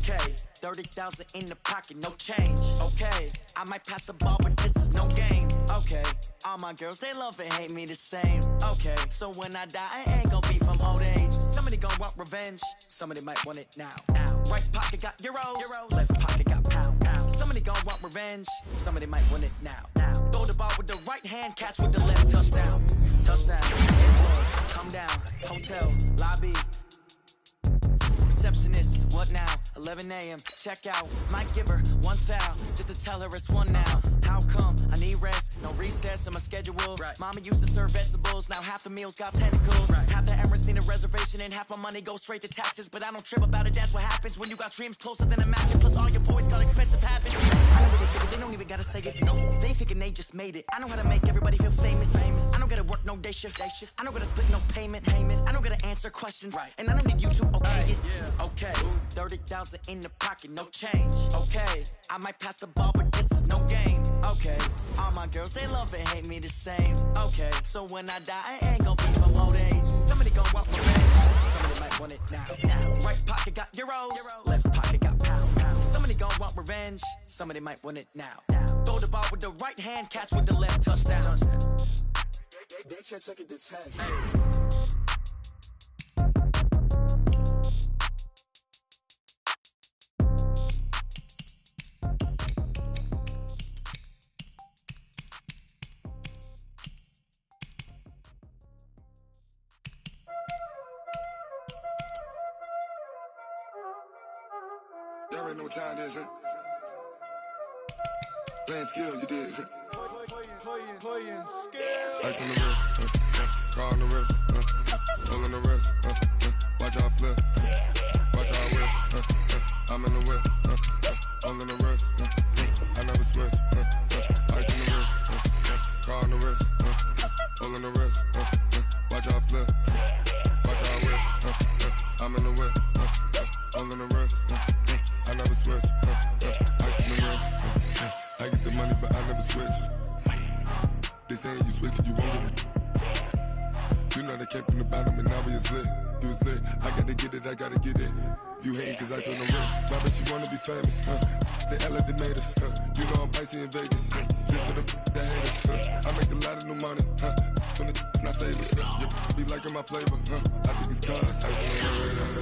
Okay, 30,000 in the pocket, no change. Okay, I might pass the ball, but this is no game. Okay, all my girls, they love and hate me the same. Okay, so when I die, I ain't gonna be from old age. Somebody gon' want revenge, somebody might want it now. Right pocket got euros, left pocket got pound. Somebody gon' want revenge, somebody might want it now. Throw the ball with the right hand, catch with the left, touchdown. Touchdown, come down, hotel, lobby. Receptionist, what now? 11 a.m. check out. Might give her one foul just to tell her it's one now. How come? I need rest, no recess in my schedule. Right. Mama used to serve vegetables, now half the meals got tentacles. Right. Half the Emirates need a reservation and half my money goes straight to taxes. But I don't trip about it, that's what happens when you got dreams closer than a match. Plus all your boys got expensive habits. I know what they figure, they don't even gotta say it. No, they thinking they just made it. I know how to make everybody feel famous. I don't gotta work no day shift. I don't gotta split no payment. I don't gotta answer questions. Right. And I don't need you to okay it. Yeah. Okay, 30,000 in the pocket, no change. Okay, I might pass the ball, but this is no game. Okay, all my girls, they love and hate me the same. Okay, so when I die, I ain't gon' be from old age. Somebody gon' want revenge, somebody might want it now. Right pocket got euros, left pocket got pound. Somebody gon' want revenge, somebody might want it now. Throw the ball with the right hand, catch with the left, touchdown. They check it to 10. Y'all already know what time it is, huh? Playing skills, you did. Playing skills. Ice on the wrist, car on the wrist, roll on the wrist, watch how I flip, watch how I whip, I'm in the whip, all in the wrist, I never switch, ice on the wrist, car on the wrist, roll on the wrist, watch how I flip, watch how I whip, I'm in the whip, all in the wrist, I never switch, ice on the wrist, I get the money but I never switch. They saying you switch, you won't get it. You know they came from the bottom and now we is lit. You was lit, I gotta get it, I gotta get it. You hating cause I on the wrist. Why bet you wanna be famous, They Ella, they made us, You know I'm icy in Vegas, This for the that hate us, I make a lot of new money, When it's not savers, You be liking my flavor, I think it's cause I on the wrist,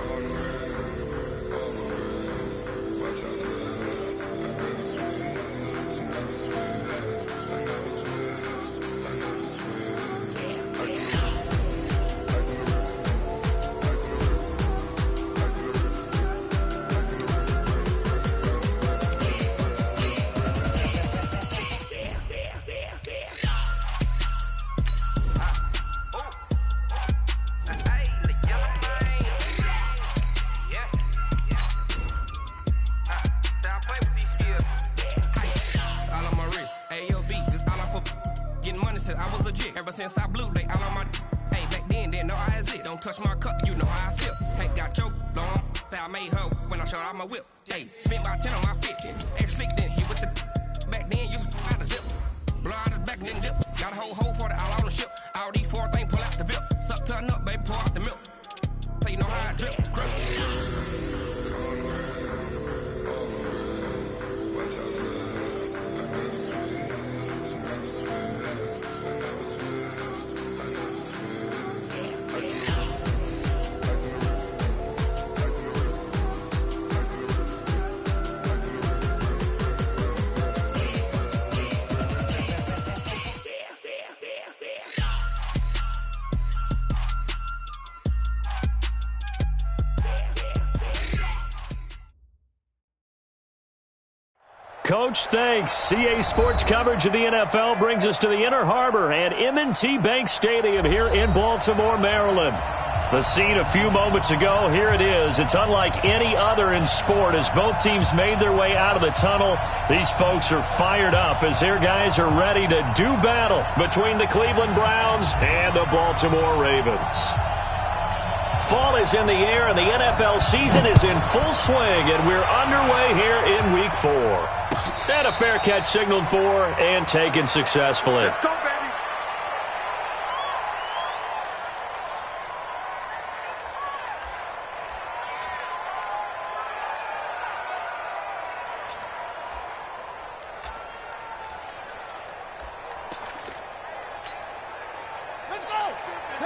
on the wrist, on the wrist. Watch out, I never switch, I never switch. I never switch, I never switch. Ice in the wrist, ice in the wrist, ice in the wrist, ice in the wrist, ice in the wrist, I was legit ever since I blew they all on my hey back then didn't know I exist. Don't touch my cup, you know how I sip. Hey got choke, long that I made her when I showed out my whip. Hey, spent about 10 on my 50. Ex slick then hit with the back then used to out the zip. Blow out his back then dip. Got a whole party all on the ship. All these four things pull out the VIP. Suck turn up, baby, pour out the milk. So you know how I drip. Coach, thanks. CA Sports coverage of the NFL brings us to the Inner Harbor and M&T Bank Stadium here in Baltimore, Maryland. The scene a few moments ago, here it is. It's unlike any other in sport as both teams made their way out of the tunnel. These folks are fired up as their guys are ready to do battle between the Cleveland Browns and the Baltimore Ravens. Fall is in the air and the NFL season is in full swing, and we're underway here in Week 4. And a fair catch signaled for and taken successfully. Let's go, baby.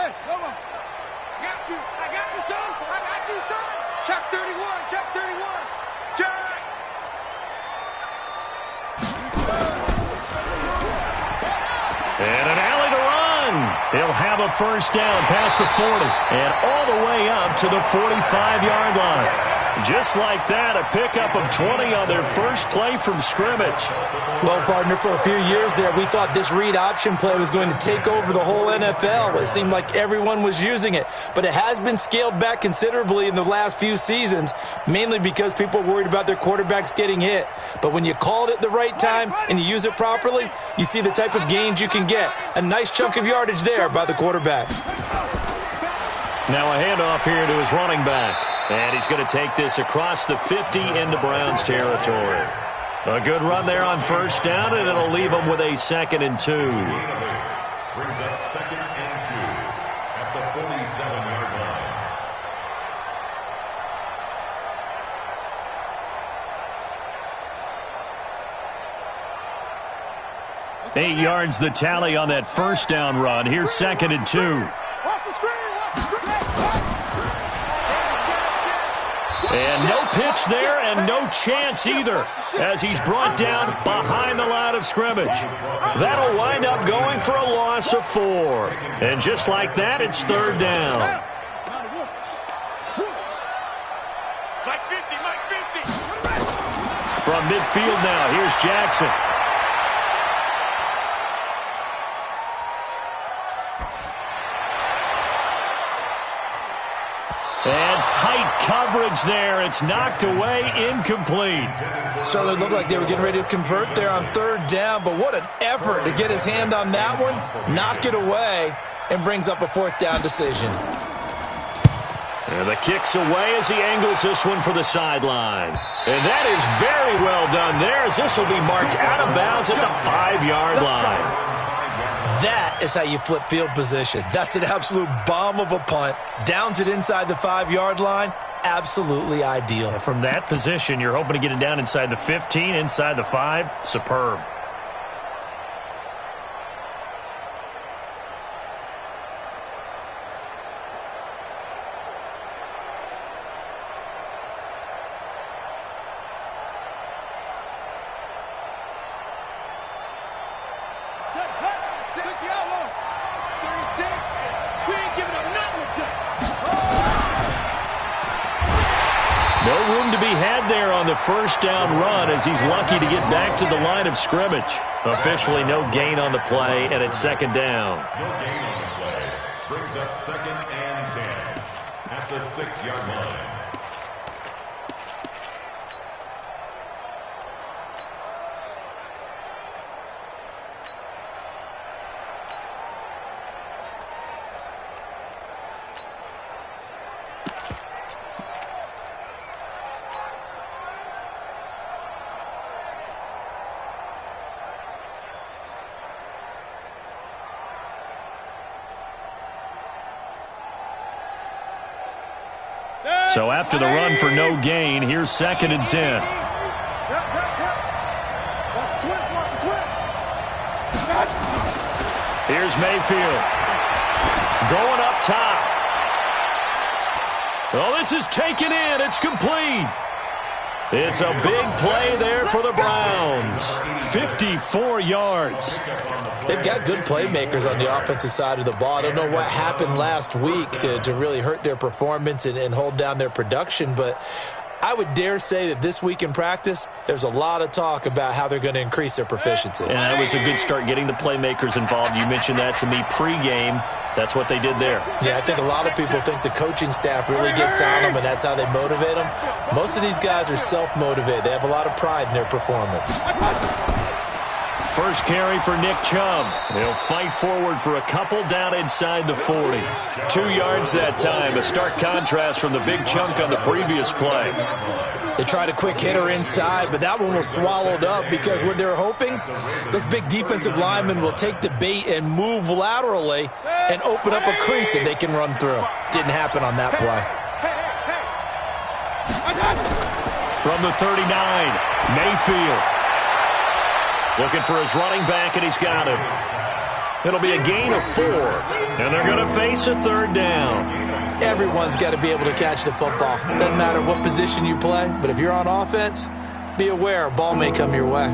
Hey, come on. Got you. I got you, son. I got you, son. Check 31. Check 31. Check. And an alley to run. He'll have a first down past the 40 and all the way up to the 45-yard line. Just like that, a pickup of 20 on their first play from scrimmage. Well, partner, for a few years there, we thought this read option play was going to take over the whole NFL. It seemed like everyone was using it. But it has been scaled back considerably in the last few seasons, mainly because people are worried about their quarterbacks getting hit. But when you call it at the right time and you use it properly, you see the type of gains you can get. A nice chunk of yardage there by the quarterback. Now a handoff here to his running back. And he's going to take this across the 50 into Browns territory. A good run there on first down, and it'll leave them with a 2nd and 2. Brings up 2nd and 2 at the 47-yard line. 8 yards the tally on that first down run. Here's 2nd and 2. Watch the screen. Watch the screen. And no pitch there and no chance either as he's brought down behind the line of scrimmage. That'll wind up going for a loss of 4. And just like that, it's 3rd down. From midfield now, here's Jackson. And tight coverage there. It's knocked away, incomplete. Certainly looked like they were getting ready to convert there on 3rd down, but what an effort to get his hand on that one, knock it away, and brings up a 4th down decision. And the kick's away as he angles this one for the sideline. And that is very well done there as this will be marked out of bounds at the 5-yard line. That is how you flip field position. That's an absolute bomb of a punt. Downs it inside the 5-yard line. Absolutely ideal. From that position, you're hoping to get it down inside the 15, inside the 5. Superb. No room to be had there on the first down run as he's lucky to get back to the line of scrimmage. Officially no gain on the play, and it's 2nd down. No gain on the play. Brings up 2nd and 10 at the 6-yard line. So after the run for no gain, here's 2nd and 10. Here's Mayfield. Going up top. Oh, this is taken in. It's complete. It's a big play there for the Browns. 54 yards. They've got good playmakers on the offensive side of the ball. I don't know what happened last week to really hurt their performance and hold down their production, but I would dare say that this week in practice, there's a lot of talk about how they're going to increase their proficiency. And that was a good start getting the playmakers involved. You mentioned that to me pregame. That's what they did there. Yeah, I think a lot of people think the coaching staff really gets on them, and that's how they motivate them. Most of these guys are self-motivated. They have a lot of pride in their performance. First carry for Nick Chubb. He'll fight forward for a couple down inside the 40. 2 yards that time. A stark contrast from the big chunk on the previous play. They tried a quick hitter inside, but that one was swallowed up because what they're hoping, those big defensive linemen will take the bait and move laterally and open up a crease that they can run through. Didn't happen on that play. From the 39, Mayfield. Looking for his running back, and he's got him. It'll be a gain of 4, and they're going to face a third down. Everyone's got to be able to catch the football. Doesn't matter what position you play, but if you're on offense, be aware a ball may come your way.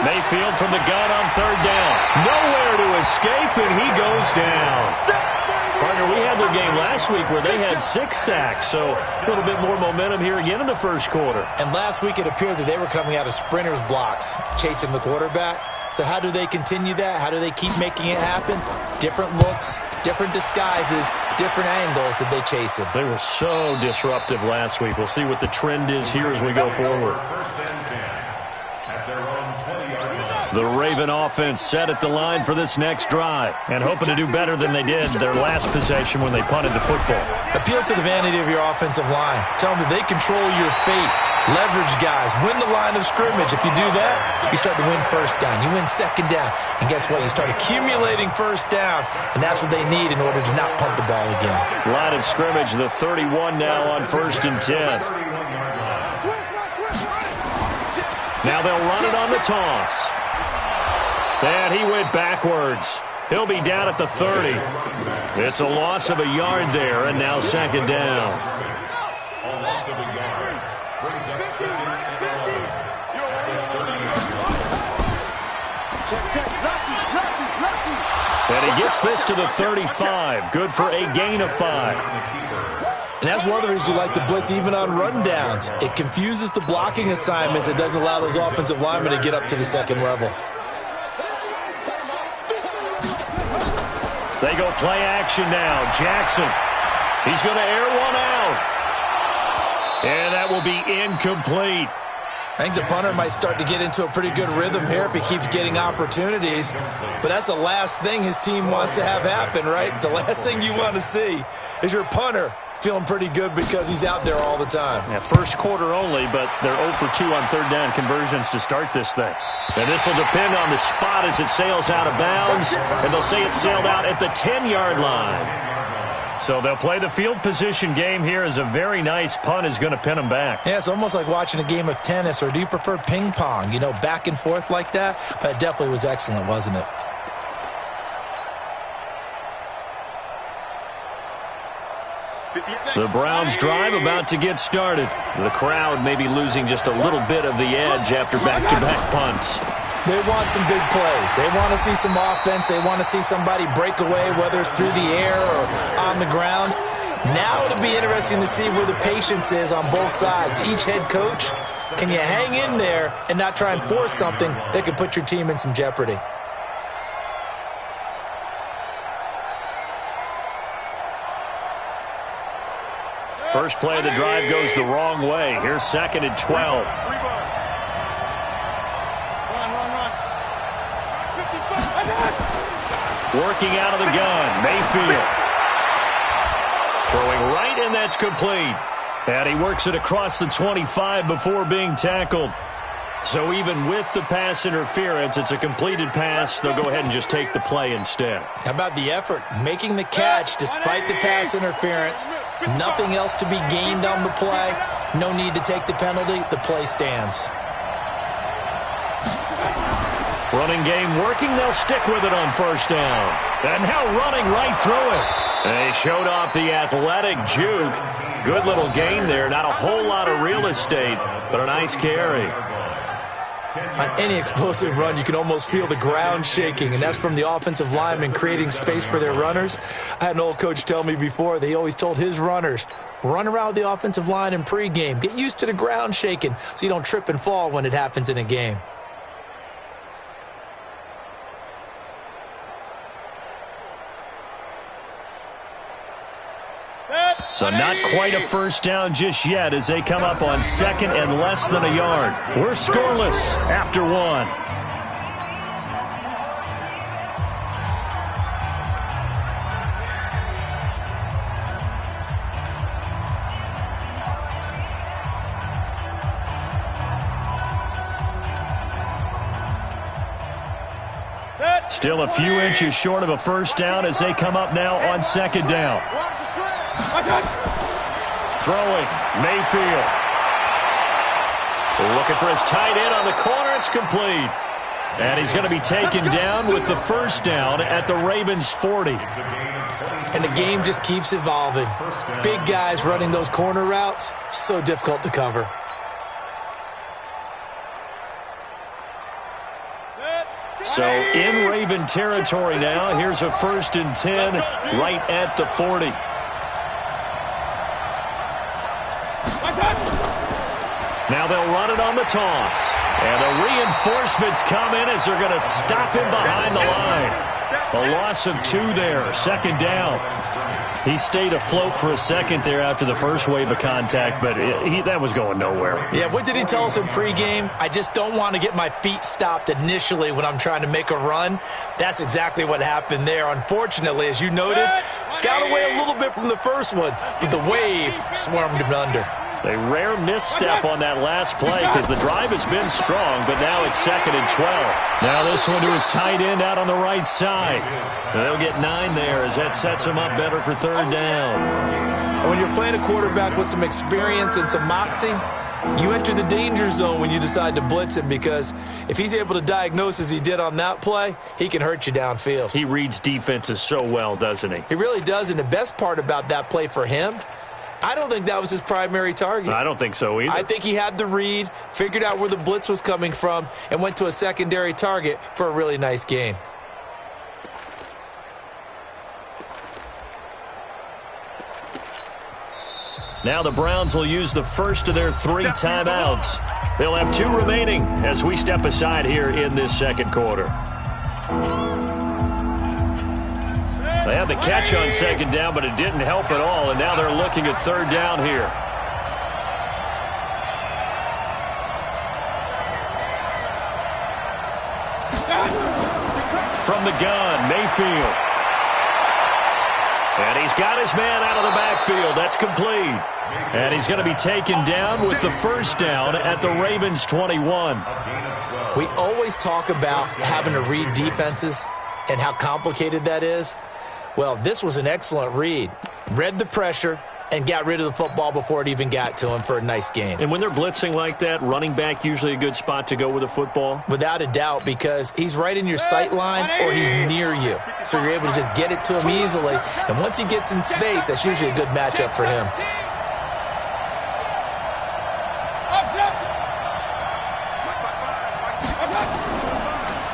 Mayfield from the gun on third down. Nowhere to escape, and he goes down. Partner, we had their game last week where they had 6 sacks, so a little bit more momentum here again in the first quarter. And last week it appeared that they were coming out of sprinters blocks, chasing the quarterback. So how do they continue that? How do they keep making it happen? Different looks, different disguises, different angles that they chase it. They were so disruptive last week. We'll see what the trend is here as we go forward. The Raven offense set at the line for this next drive and hoping to do better than they did their last possession when they punted the football. Appeal to the vanity of your offensive line. Tell them that they control your fate. Leverage guys. Win the line of scrimmage. If you do that, you start to win first down. You win second down. And guess what? You start accumulating first downs, and that's what they need in order to not punt the ball again. Line of scrimmage, the 31 now on 1st and 10. Now they'll run it on the toss. And he went backwards. He'll be down at the 30. It's a loss of a yard there, and now second down. A loss of a yard. Brings up second and 11. And he gets this to the 35. Good for a gain of 5. And that's one of the reasons you like to blitz even on rundowns. It confuses the blocking assignments. It doesn't allow those offensive linemen to get up to the second level. They go play action now. Jackson. He's going to air one out. And that will be incomplete. I think the punter might start to get into a pretty good rhythm here if he keeps getting opportunities. But that's the last thing his team wants to have happen, right? The last thing you want to see is your punter feeling pretty good because he's out there all the time. Yeah, first quarter only, but they're 0 for 2 on third down conversions to start this thing. And this will depend on the spot as it sails out of bounds. And they'll say it sailed out at the 10-yard line. So they'll play the field position game here as a very nice punt is going to pin them back. Yeah, it's almost like watching a game of tennis, or do you prefer ping pong? You know, back and forth like that? But it definitely was excellent, wasn't it? The Browns drive about to get started. The crowd may be losing just a little bit of the edge after back-to-back punts. They want some big plays. They want to see some offense. They want to see somebody break away, whether it's through the air or on the ground. Now it'll be interesting to see where the patience is on both sides. Each head coach, can you hang in there and not try and force something that could put your team in some jeopardy? First play of the drive goes the wrong way. Here's 2nd and 12. Working out of the gun, Mayfield. Throwing right, and that's complete. And he works it across the 25 before being tackled. So even with the pass interference, it's a completed pass. They'll go ahead and just take the play instead. How about the effort? Making the catch despite the pass interference. Nothing else to be gained on the play. No need to take the penalty. The play stands. Running game working. They'll stick with it on first down. And now running right through it. They showed off the athletic juke. Good little gain there. Not a whole lot of real estate, but a nice carry. On any explosive run, you can almost feel the ground shaking, and that's from the offensive linemen creating space for their runners. I had an old coach tell me before, they always told his runners, run around the offensive line in pregame. Get used to the ground shaking so you don't trip and fall when it happens in a game. So not quite a first down just yet as they come up on 2nd and less than a yard. We're scoreless after 1. Still a few inches short of a first down as they come up now on second down. Throwing, Mayfield. Looking for his tight end on the corner. It's complete. And he's going to be taken down with the first down at the Ravens' 40. And the game just keeps evolving. Big guys running those corner routes, so difficult to cover. So in Raven territory now, here's a 1st and 10 right at the 40. Now they'll run it on the toss. And the reinforcements come in as they're going to stop him behind the line. A loss of 2 there, second down. He stayed afloat for a second there after the first wave of contact, but that was going nowhere. Yeah, what did he tell us in pregame? I just don't want to get my feet stopped initially when I'm trying to make a run. That's exactly what happened there. Unfortunately, as you noted, got away a little bit from the first one, but the wave swarmed him under. A rare misstep on that last play because the drive has been strong, but now it's 2nd and 12. Now this one to his tight end out on the right side. They'll get 9 there as that sets him up better for 3rd down. When you're playing a quarterback with some experience and some moxie, you enter the danger zone when you decide to blitz him, because if he's able to diagnose as he did on that play, he can hurt you downfield. He reads defenses so well, doesn't he? He really does, and the best part about that play for him, I don't think that was his primary target. I don't think so either. I think he had the read, figured out where the blitz was coming from, and went to a secondary target for a really nice gain. Now the Browns will use the first of their 3 timeouts. They'll have 2 remaining as we step aside here in this second quarter. They had the catch on second down, but it didn't help at all, and now they're looking at 3rd down here. From the gun, Mayfield. And he's got his man out of the backfield. That's complete. And he's going to be taken down with the first down at the Ravens' 21. We always talk about having to read defenses and how complicated that is. Well, this was an excellent read. Read the pressure and got rid of the football before it even got to him for a nice gain. And when they're blitzing like that, running back usually a good spot to go with a football? Without a doubt, because he's right in your sight line or he's near you. So you're able to just get it to him easily. And once he gets in space, that's usually a good matchup for him.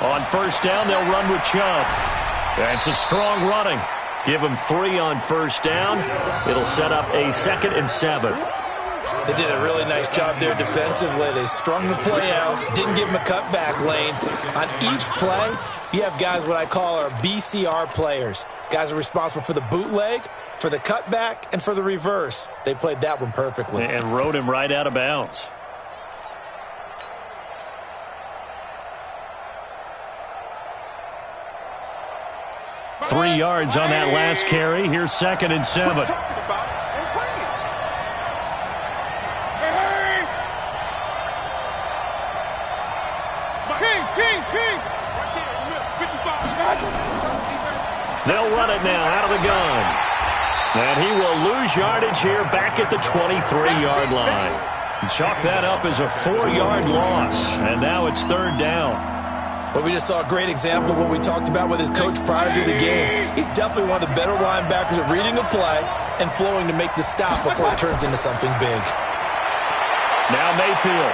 On first down, they'll run with Chubb. And some strong running. Give him 3 on first down. It'll set up a 2nd and 7. They did a really nice job there defensively. They strung the play out, didn't give him a cutback lane. On each play, you have guys what I call our BCR players. Guys are responsible for the bootleg, for the cutback, and for the reverse. They played that one perfectly. And rode him right out of bounds. Three yards on that last carry. Here's 2nd and 7. They'll run it now out of the gun. And he will lose yardage here back at the 23-yard line. Chalk that up as a 4-yard loss. And now it's 3rd down. Well, we just saw a great example of what we talked about with his coach prior to the game. He's definitely one of the better linebackers at reading a play and flowing to make the stop before it turns into something big. Now Mayfield.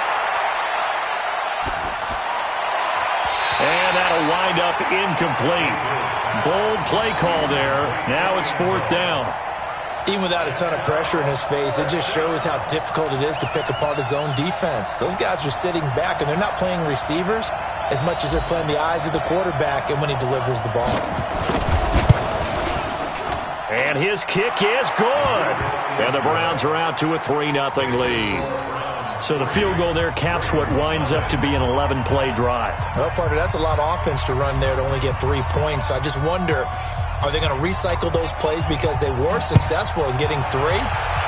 And that'll wind up incomplete. Bold play call there. Now it's 4th down. Even without a ton of pressure in his face, it just shows how difficult it is to pick apart his own defense. Those guys are sitting back, and they're not playing receivers as much as they're playing the eyes of the quarterback and when he delivers the ball. And his kick is good. And the Browns are out to a 3-0 lead. So the field goal there caps what winds up to be an 11-play drive. Well, partner, that's a lot of offense to run there to only get 3 points. So I just wonder, are they going to recycle those plays because they were successful in getting 3?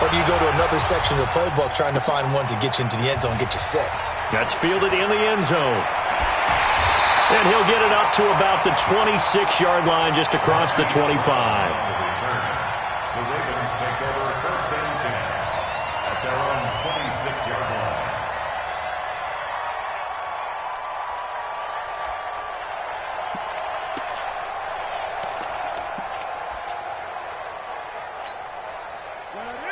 Or do you go to another section of the playbook trying to find ones that get you into the end zone and get you 6? That's fielded in the end zone. And he'll get it up to about the 26-yard line, just across the 25. The Ravens take over 1st and 10 at their own 26-yard line.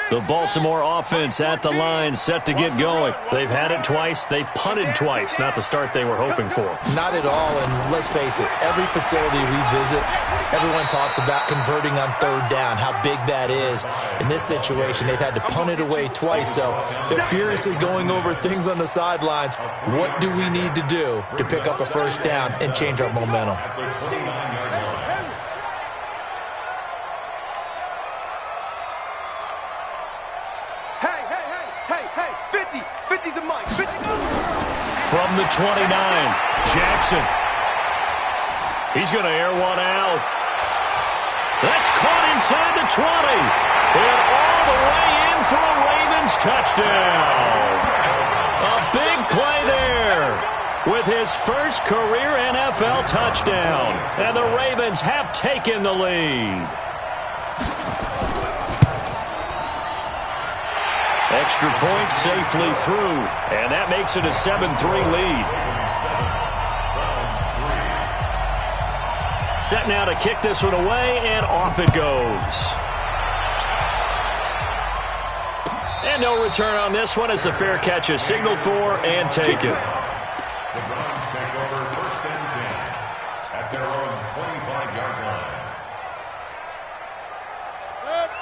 The Baltimore offense at the line, set to get going. They've had it twice. They've punted twice. Not the start they were hoping for. Not at all, and let's face it, every facility we visit, everyone talks about converting on 3rd down, how big that is. In this situation, they've had to punt it away twice, so they're furiously going over things on the sidelines. What do we need to do to pick up a 1st down and change our momentum? At the 29-yard line. Hey, 50. 50's the mic. 50 From the 29, Jackson. He's going to air one out. That's caught inside the 20. And all the way in for a Ravens touchdown. A big play there with his first career NFL touchdown. And the Ravens have taken the lead. Extra point safely through, and that makes it a 7-3 lead. Set now to kick this one away, and off it goes. And no return on this one as the fair catch is signaled for and taken. The Browns take over 1st and 10 at their own 25-yard line.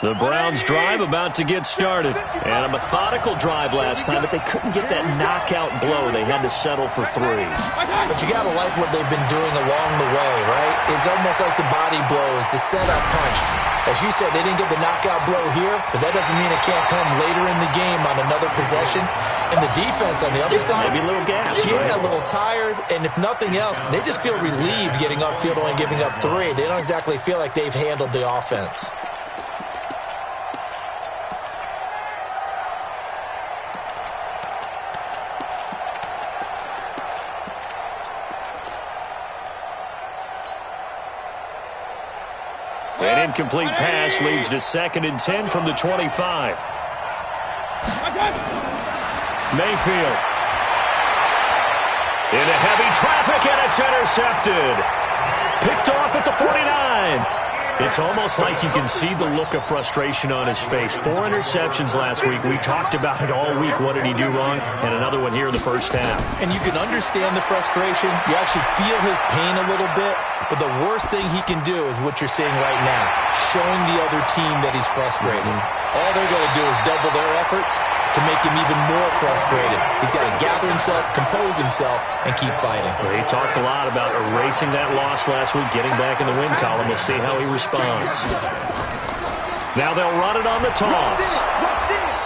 The Browns drive about to get started. And a methodical drive last time, but they couldn't get that knockout blow. They had to settle for 3. But you got to like what they've been doing along the way, right? It's almost like the body blows, the setup punch. As you said, they didn't get the knockout blow here, but that doesn't mean it can't come later in the game on another possession. And the defense on the other side, maybe a little gas. Yeah, a little tired. And if nothing else, they just feel relieved getting upfield, only giving up 3. They don't exactly feel like they've handled the offense. An incomplete pass leads to 2nd and 10 from the 25. Mayfield. Into heavy traffic, and it's intercepted. Picked off at the 49. It's almost like you can see the look of frustration on his face. 4 interceptions last week. We talked about it all week. What did he do wrong? And another one here in the first half. And you can understand the frustration. You actually feel his pain a little bit. But the worst thing he can do is what you're seeing right now, showing the other team that he's frustrated. All they're going to do is double their efforts to make him even more frustrated. He's got to gather himself, compose himself, and keep fighting. Well, he talked a lot about erasing that loss last week, getting back in the win column. We'll see how he responds. Now they'll run it on the toss.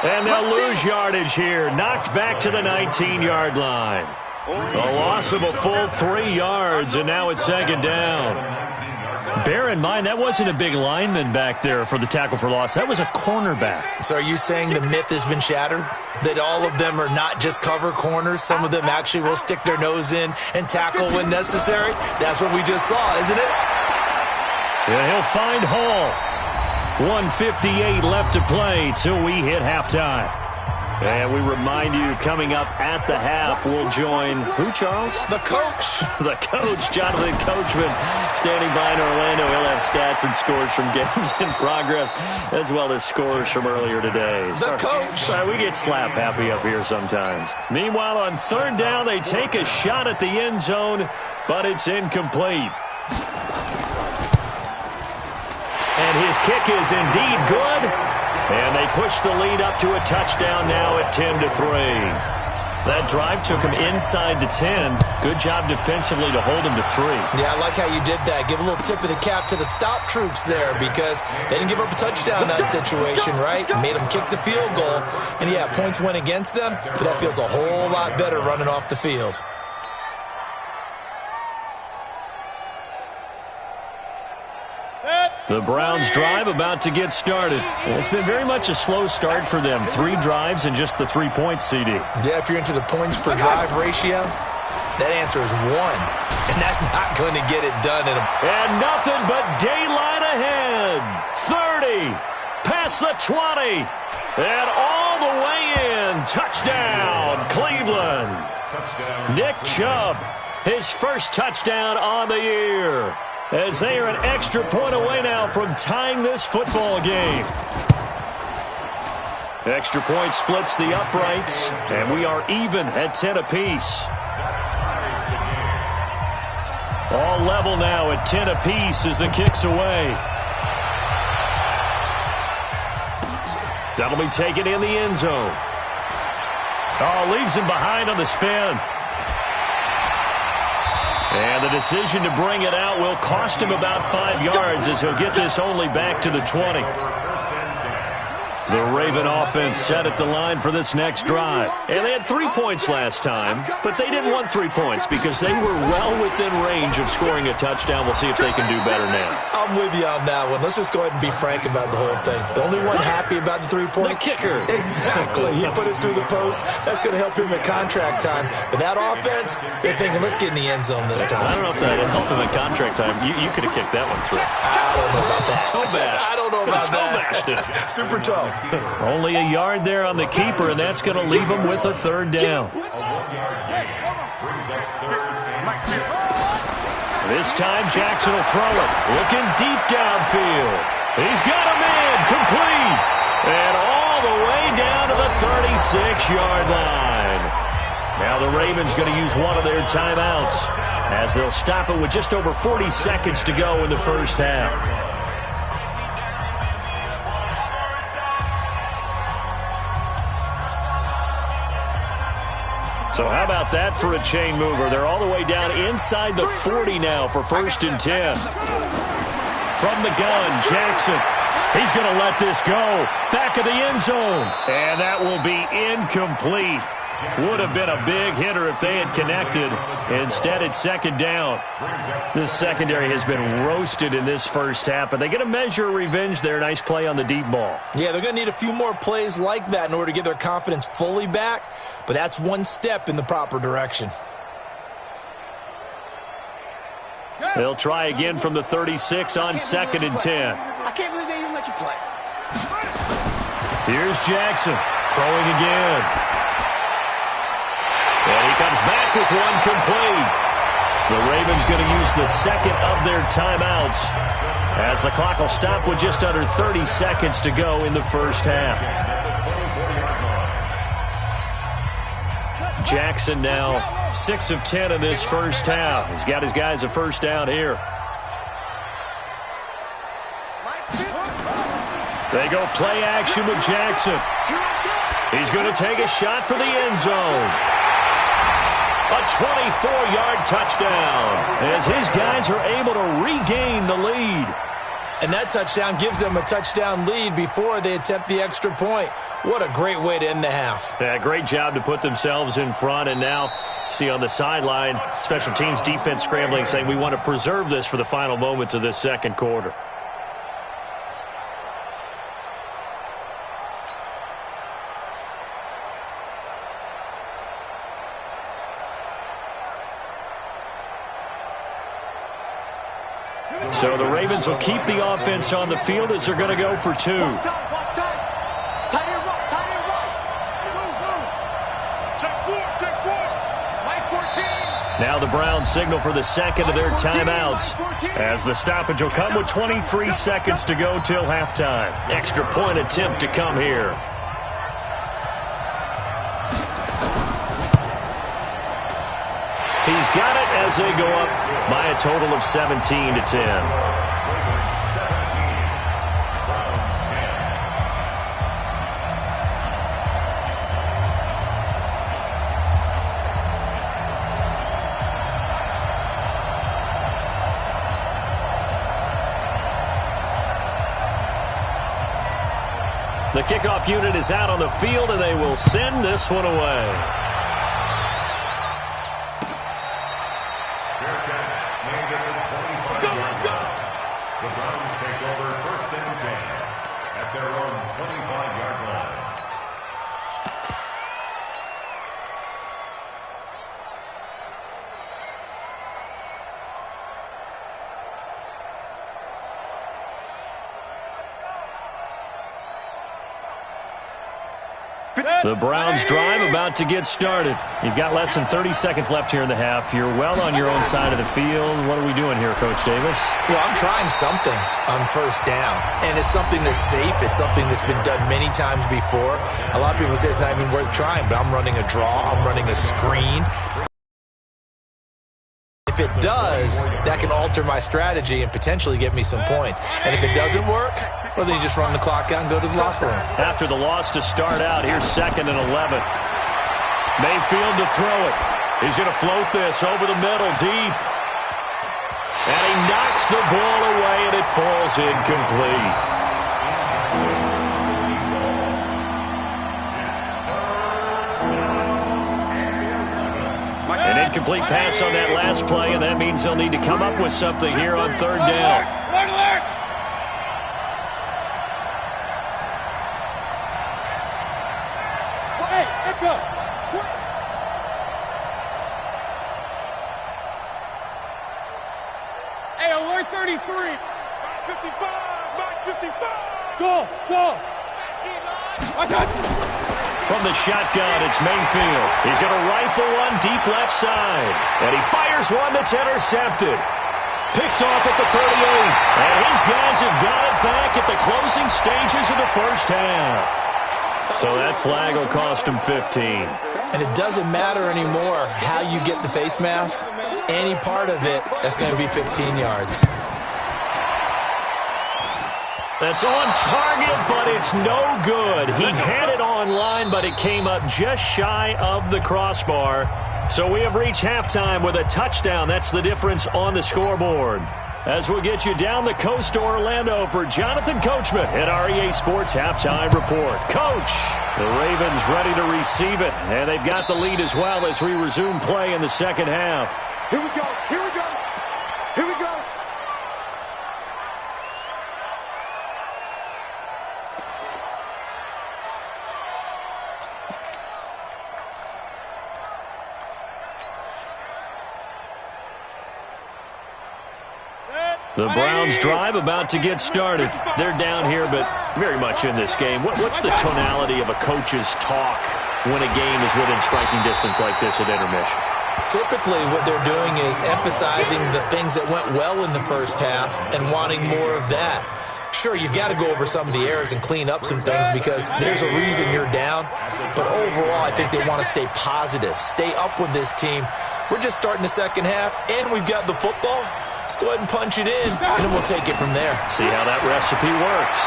And they'll lose yardage here. Knocked back to the 19-yard line. A loss of a full 3 yards, and now it's 2nd down. Bear in mind, that wasn't a big lineman back there for the tackle for loss. That was a cornerback. So are you saying the myth has been shattered? That all of them are not just cover corners? Some of them actually will stick their nose in and tackle when necessary? That's what we just saw, isn't it? Yeah, he'll find Hall. 1:58 left to play till we hit halftime. And we remind you, coming up at the half, we'll join who, Charles? The coach. The coach, Jonathan Coachman, standing by in Orlando. He'll have stats and scores from games in progress, as well as scores from earlier today. The coach. Sorry, we get slap happy up here sometimes. Meanwhile, on 3rd down, they take a shot at the end zone, but it's incomplete. And his kick is indeed good. And they push the lead up to a touchdown now at 10-3. That drive took him inside the 10. Good job defensively to hold him to 3. Yeah, I like how you did that. Give a little tip of the cap to the stop troops there because they didn't give up a touchdown in that situation, right? Made them kick the field goal. And, yeah, points went against them, but that feels a whole lot better running off the field. The Browns drive about to get started. It's been very much a slow start for them. 3 drives and just the 3 points, CD. Yeah, if you're into the points per drive ratio, That answer is 1, and that's not going to get it done. And nothing but daylight ahead. 30, past the 20, and all the way in. Touchdown, Cleveland. Nick Chubb, his first touchdown on the year, as they are an extra point away now from tying this football game. Extra point splits the uprights, and we are even at 10 apiece. All level now at 10 apiece as the kick's away. That'll be taken in the end zone. Oh, leaves him behind on the spin. And the decision to bring it out will cost him about 5 yards as he'll get this only back to the 20. The Raven offense set at the line for this next drive. And they had 3 points last time, but they didn't want 3 points because they were well within range of scoring a touchdown. We'll see if they can do better now. I'm with you on that one. Let's just go ahead and be frank about the whole thing. The only one happy about the 3-point? The kicker. Exactly. He put it through the post. That's going to help him at contract time. But that offense, they're thinking, let's get in the end zone this time. I don't know if that helped him at contract time. You could have kicked that one through. I don't know about that. Toe bash. I don't know about that. Toe bashed it. Super toe. Only a yard there on the keeper, and that's going to leave him with a 3rd down. This time, Jackson will throw it. Looking deep downfield. He's got him in. Complete. And all the way down to the 36-yard line. Now the Ravens going to use one of their timeouts as they'll stop it with just over 40 seconds to go in the first half. So how about that for a chain mover? They're all the way down inside the 40 now for 1st and 10. From the gun, Jackson. He's going to let this go. Back of the end zone. And that will be incomplete. Would have been a big hitter if they had connected. Instead, it's 2nd down. This secondary has been roasted in this first half, but they get a measure of revenge there. Nice play on the deep ball. Yeah, they're going to need a few more plays like that in order to get their confidence fully back, but that's one step in the proper direction. They'll try again from the 36 on 2nd and 10. I can't believe they even let you play. Here's Jackson throwing again. And he comes back with one complete. The Ravens going to use the 2nd of their timeouts as the clock will stop with just under 30 seconds to go in the first half. Jackson now 6 of 10 in this first half. He's got his guys a 1st down here. They go play action with Jackson. He's going to take a shot for the end zone. A 24-yard touchdown as his guys are able to regain the lead. And that touchdown gives them a touchdown lead before they attempt the extra point. What a great way to end the half. Yeah, great job to put themselves in front. And now, see on the sideline, special teams defense scrambling, saying we want to preserve this for the final moments of this 2nd quarter. So the Ravens will keep the offense on the field as they're going to go for 2. Now the Browns signal for the 2nd of their timeouts as the stoppage will come with 23 seconds to go till halftime. Extra point attempt to come here. He's got it as they go up by a total of 17 to 10. The kickoff unit is out on the field, and they will send this one away. The Browns take over 1st and 10 at their own 25-yard line. The Browns drive about to get started. You've got less than 30 seconds left here in the half. You're well on your own side of the field. What are we doing here, Coach Davis? Well, I'm trying something on first down, and it's something that's safe. It's something that's been done many times before. A lot of people say it's not even worth trying, but I'm running a draw. I'm running a screen. If it does, that can alter my strategy and potentially get me some points. And if it doesn't work, well, then you just run the clock out and go to the locker room. After the loss to start out, here's 2nd and 11. Mayfield to throw it. He's going to float this over the middle, deep. And he knocks the ball away, and it falls incomplete. An incomplete pass on that last play, and that means they'll need to come up with something here on 3rd down. Hey, let's go. Hey, alert 33. 55. Go. From the shotgun, it's Mayfield. He's going to rifle one deep left side. And he fires one that's intercepted. Picked off at the 38. And his guys have got it back at the closing stages of the first half. So that flag will cost him 15. And it doesn't matter anymore how you get the face mask. Any part of it, that's going to be 15 yards. That's on target, but it's no good. He had it on line, but it came up just shy of the crossbar. So we have reached halftime with a touchdown. That's the difference on the scoreboard. As we'll get you down the coast to Orlando for Jonathan Coachman at REA Sports Halftime Report. Coach, the Ravens ready to receive it, and they've got the lead as well as we resume play in the second half. Here we go. The Browns drive about to get started. They're down here, but very much in this game. What's the tonality of a coach's talk when a game is within striking distance like this at intermission? Typically, what they're doing is emphasizing the things that went well in the first half and wanting more of that. Sure, you've got to go over some of the errors and clean up some things because there's a reason you're down. But overall, I think they want to stay positive, stay up with this team. We're just starting the second half, and we've got the football. Let's go ahead and punch it in, and then we'll take it from there. See how that recipe works.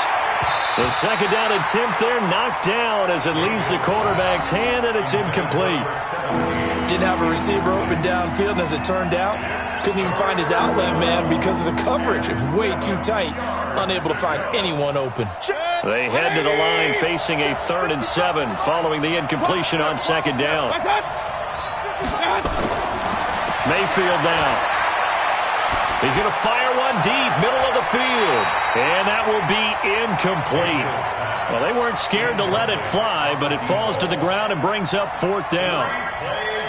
The second down attempt there knocked down as it leaves the quarterback's hand, and it's incomplete. Didn't have a receiver open downfield, and as it turned out, couldn't even find his outlet man because of the coverage. It was way too tight, unable to find anyone open. They head to the line facing a 3rd and 7 following the incompletion on second down. Mayfield down. He's going to fire one deep, middle of the field. And that will be incomplete. Well, they weren't scared to let it fly, but it falls to the ground and brings up 4th down.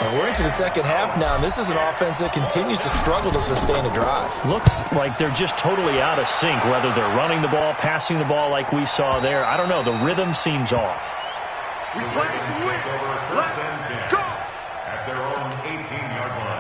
And we're into the second half now, and this is an offense that continues to struggle to sustain a drive. Looks like they're just totally out of sync, whether they're running the ball, passing the ball like we saw there. I don't know. The rhythm seems off. We play to win. Let's go. At their own 18-yard line.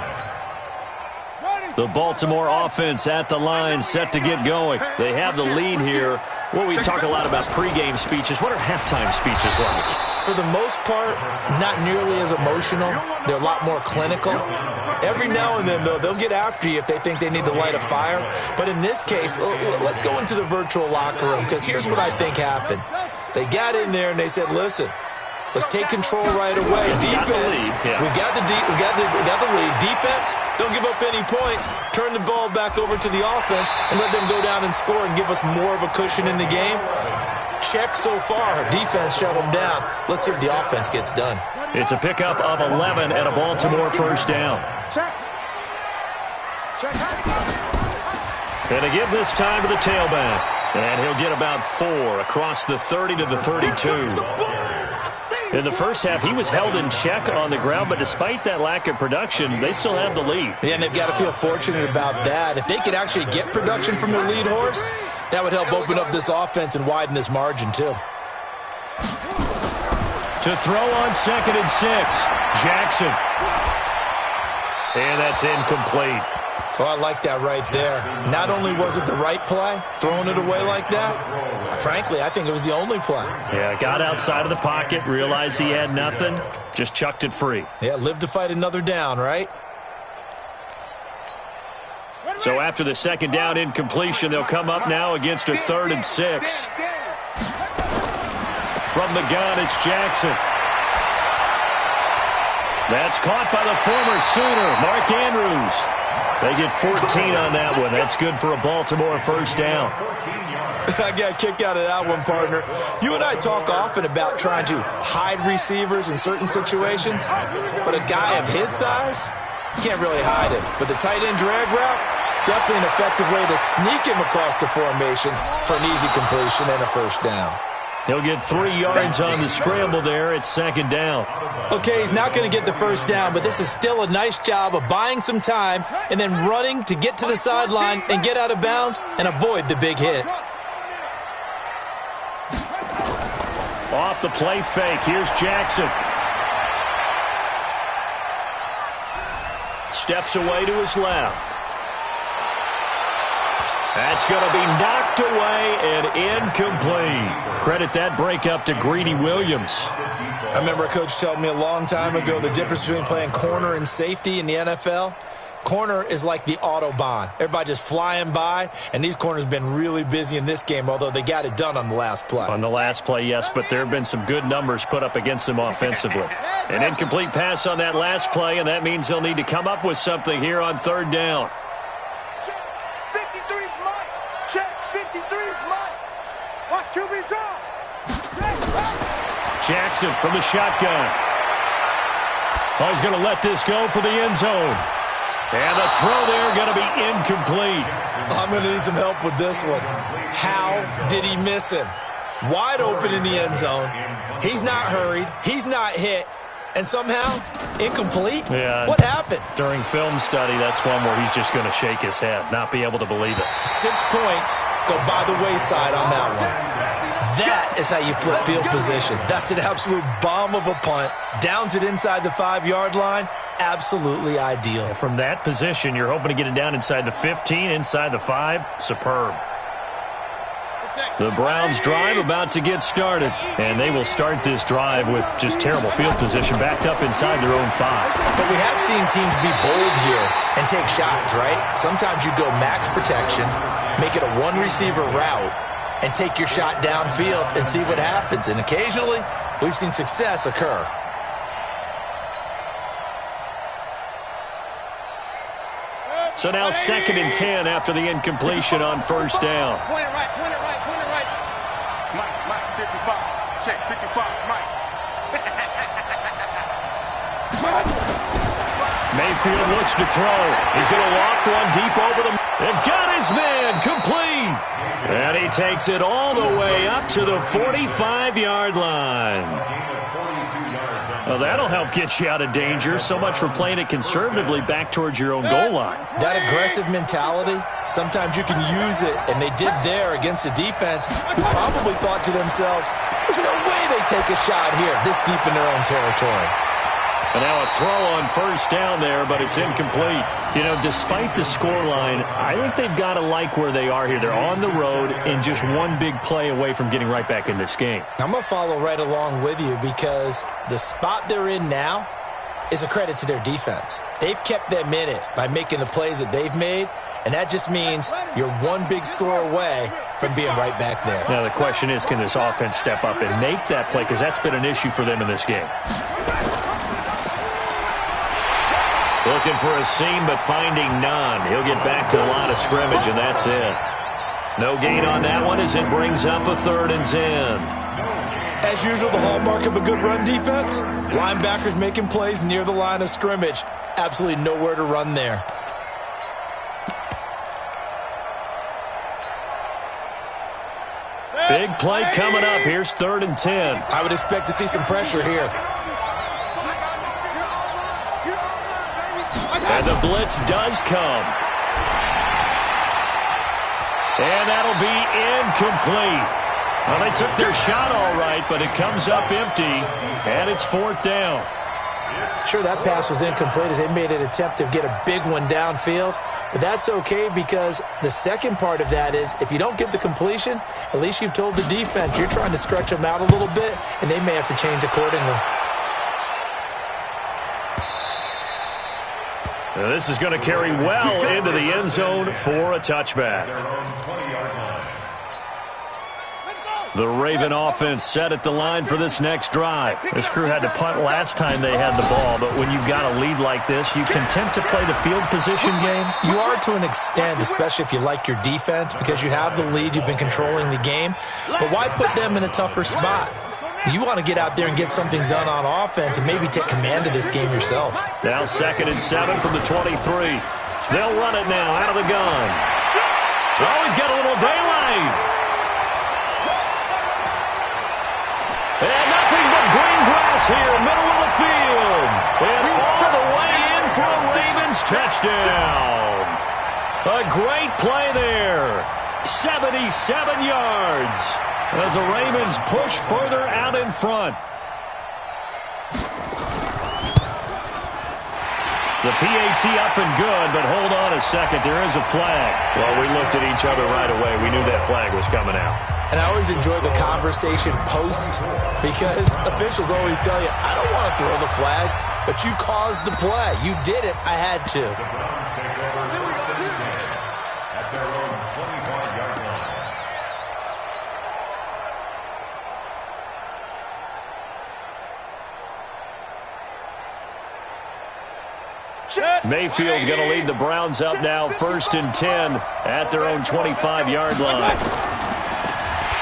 The Baltimore offense at the line, set to get going. They have the lead here. Well, we talk a lot about pregame speeches. What are halftime speeches like? For the most part, not nearly as emotional. They're a lot more clinical. Every now and then, though, they'll get after you if they think they need to light a fire. But in this case, let's go into the virtual locker room, because here's what I think happened. They got in there and they said, listen, let's take control right away. Defense, we got the lead. Defense, don't give up any points. Turn the ball back over to the offense and let them go down and score and give us more of a cushion in the game. Check so far. Defense shut them down. Let's see if the offense gets done. It's a pickup of 11 and a Baltimore first down. And a give this time to the tailback. And he'll get about 4 across the 30 to the 32. In the first half, he was held in check on the ground, but despite that lack of production, they still have the lead. Yeah, and they've got to feel fortunate about that. If they could actually get production from their lead horse, that would help open up this offense and widen this margin, too. To throw on 2nd and 6. Jackson. And that's incomplete. Oh, I like that right there. Not only was it the right play, throwing it away like that, frankly, I think it was the only play. Yeah, got outside of the pocket, realized he had nothing, just chucked it free. Yeah, live to fight another down, right? So after the 2nd down incompletion, they'll come up now against a 3rd and 6. From the gun, it's Jackson. That's caught by the former Sooner, Mark Andrews. They get 14 on that one. That's good for a Baltimore first down. I got a kick out of that one, partner. You and I talk often about trying to hide receivers in certain situations, but a guy of his size, you can't really hide him. But the tight end drag route, definitely an effective way to sneak him across the formation for an easy completion and a first down. He'll get 3 yards on the scramble there. It's 2nd down. Okay, he's not going to get the first down, but this is still a nice job of buying some time and then running to get to the sideline and get out of bounds and avoid the big hit. Off the play fake. Here's Jackson. Steps away to his left. That's going to be knocked away and incomplete. Credit that breakup to Greedy Williams. I remember a coach telling me a long time ago the difference between playing corner and safety in the NFL. Corner is like the Autobahn. Everybody just flying by, and these corners have been really busy in this game, although they got it done on the last play. On the last play, yes, but there have been some good numbers put up against them offensively. An incomplete pass on that last play, and that means they'll need to come up with something here on 3rd down. Jackson from the shotgun. Oh, he's going to let this go for the end zone. And the throw there going to be incomplete. I'm going to need some help with this one. How did he miss him? Wide open in the end zone. He's not hurried. He's not hit. And somehow, incomplete? Yeah. What happened? During film study, that's one where he's just going to shake his head, not be able to believe it. 6 points go by the wayside on that one. That is how you flip field position. That's an absolute bomb of a punt. Downs it inside the 5-yard line. Absolutely ideal. From that position, you're hoping to get it down inside the 15, inside the 5. Superb. The Browns drive about to get started, and they will start this drive with just terrible field position backed up inside their own 5. But we have seen teams be bold here and take shots, right? Sometimes you go max protection, make it a one-receiver route, and take your shot downfield and see what happens. And occasionally, we've seen success occur. So now 2nd and 10 after the incompletion on 1st down. Point it right. Mike, 55. Check, 55, Mike. Mayfield looks to throw. He's going to loft one deep over the... They've got his man complete. And he takes it all the way up to the 45-yard line. Well, that'll help get you out of danger. So much for playing it conservatively back towards your own goal line. That aggressive mentality, sometimes you can use it, and they did there against a defense who probably thought to themselves, there's no way they take a shot here this deep in their own territory. And now a throw on 1st down there, but it's incomplete. You know, despite the scoreline, I think they've got to like where they are here. They're on the road and just one big play away from getting right back in this game. I'm going to follow right along with you because the spot they're in now is a credit to their defense. They've kept them in it by making the plays that they've made, and that just means you're one big score away from being right back there. Now the question is, can this offense step up and make that play? Because that's been an issue for them in this game. Looking for a seam, but finding none. He'll get back to the line of scrimmage, and that's it. No gain on that one as it brings up a 3rd and 10. As usual, the hallmark of a good run defense, linebackers making plays near the line of scrimmage. Absolutely nowhere to run there. Big play coming up. Here's 3rd and 10. I would expect to see some pressure here. And the blitz does come. And that'll be incomplete. Well, they took their shot all right, but it comes up empty, and it's 4th down. Sure, that pass was incomplete as they made an attempt to get a big one downfield, but that's okay because the second part of that is if you don't get the completion, at least you've told the defense you're trying to stretch them out a little bit, and they may have to change accordingly. Now, this is going to carry well into the end zone for a touchback. The Raven offense set at the line for this next drive. This crew had to punt last time they had the ball, but when you've got a lead like this, you content to play the field position game? You are to an extent, especially if you like your defense, because you have the lead, you've been controlling the game. But why put them in a tougher spot? You want to get out there and get something done on offense and maybe take command of this game yourself. Now 2nd and 7 from the 23. They'll run it now out of the gun. Oh, he's got a little daylight. And nothing but green grass here, middle of the field. And all the way in for a Ravens touchdown. A great play there. 77 yards as the Ravens push further out in front. The PAT up and good, but hold on a second. There is a flag. Well, we looked at each other right away. We knew that flag was coming out. And I always enjoy the conversation post because officials always tell you, I don't want to throw the flag, but you caused the play. You did it. I had to. The Browns take over 1st and 10 at their own 25-yard line. Mayfield going to lead the Browns up now 1st and 10 at their own 25-yard line.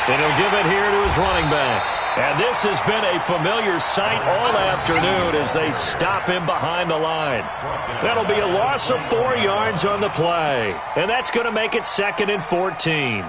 And he'll give it here to his running back. And this has been a familiar sight all afternoon as they stop him behind the line. That'll be a loss of 4 yards on the play. And that's going to make it 2nd and 14.